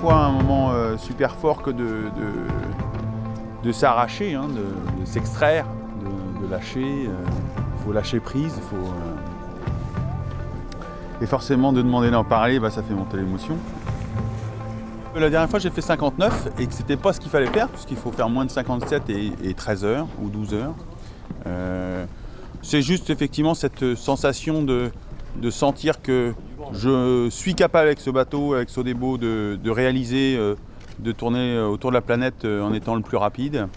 fois un moment super fort que de s'arracher, hein, de s'extraire, de lâcher. Il faut lâcher prise, et forcément de demander d'en parler, ça fait monter l'émotion. La dernière fois j'ai fait 59 et que c'était pas ce qu'il fallait faire, puisqu'il faut faire moins de 57 et 13 heures ou 12 heures. C'est juste effectivement cette sensation de sentir que je suis capable avec ce bateau, avec Sodebo, de réaliser, de tourner autour de la planète en étant le plus rapide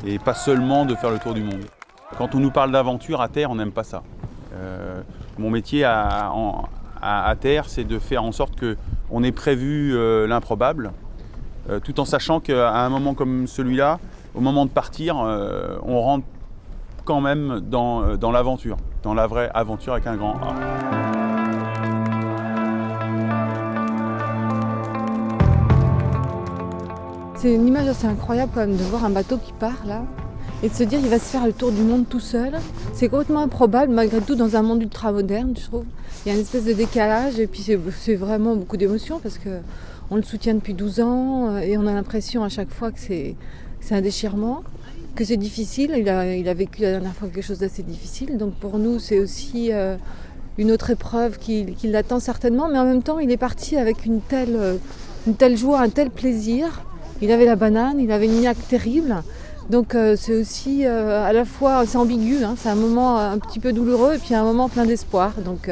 et pas seulement de faire le tour du monde. Quand on nous parle d'aventure à terre, on n'aime pas ça. Mon métier à terre, c'est de faire en sorte qu'on ait prévu l'improbable, tout en sachant qu'à un moment comme celui-là, au moment de partir, on rentre quand même dans l'aventure, dans la vraie aventure avec un grand A. C'est une image assez incroyable quand même de voir un bateau qui part là et de se dire qu'il va se faire le tour du monde tout seul. C'est complètement improbable malgré tout dans un monde ultra moderne, je trouve. Il y a une espèce de décalage et puis c'est vraiment beaucoup d'émotions parce qu'on le soutient depuis 12 ans et on a l'impression à chaque fois que c'est un déchirement, que c'est difficile. Il a vécu la dernière fois quelque chose d'assez difficile, donc pour nous c'est aussi une autre épreuve qui l'attend certainement, mais en même temps il est parti avec une telle joie, un tel plaisir. Il avait la banane, il avait une niaque terrible. Donc c'est aussi à la fois, c'est ambigu, hein, c'est un moment un petit peu douloureux et puis un moment plein d'espoir. Donc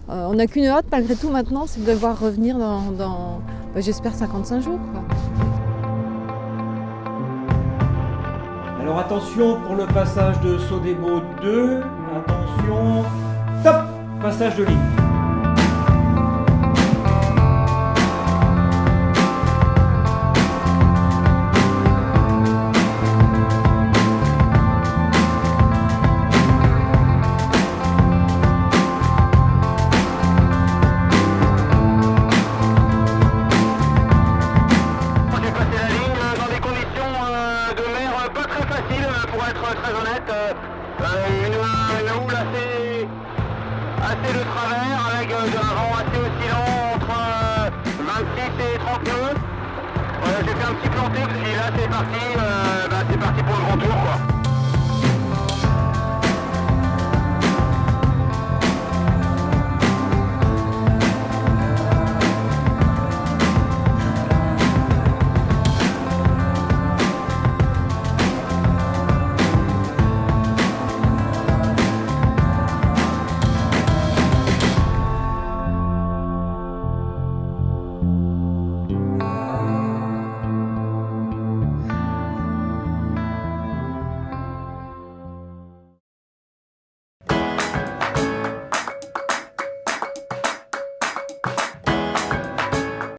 on n'a qu'une hâte malgré tout maintenant, c'est de le voir revenir dans j'espère 55 jours. Quoi. Alors attention pour le passage de Sodebo 2, attention, top, passage de ligne. Pour être très honnête, une houle assez de travers avec un vent assez oscillant entre 26 et 30 nœuds. J'ai fait un petit planté parce que là c'est parti pour le grand tour quoi.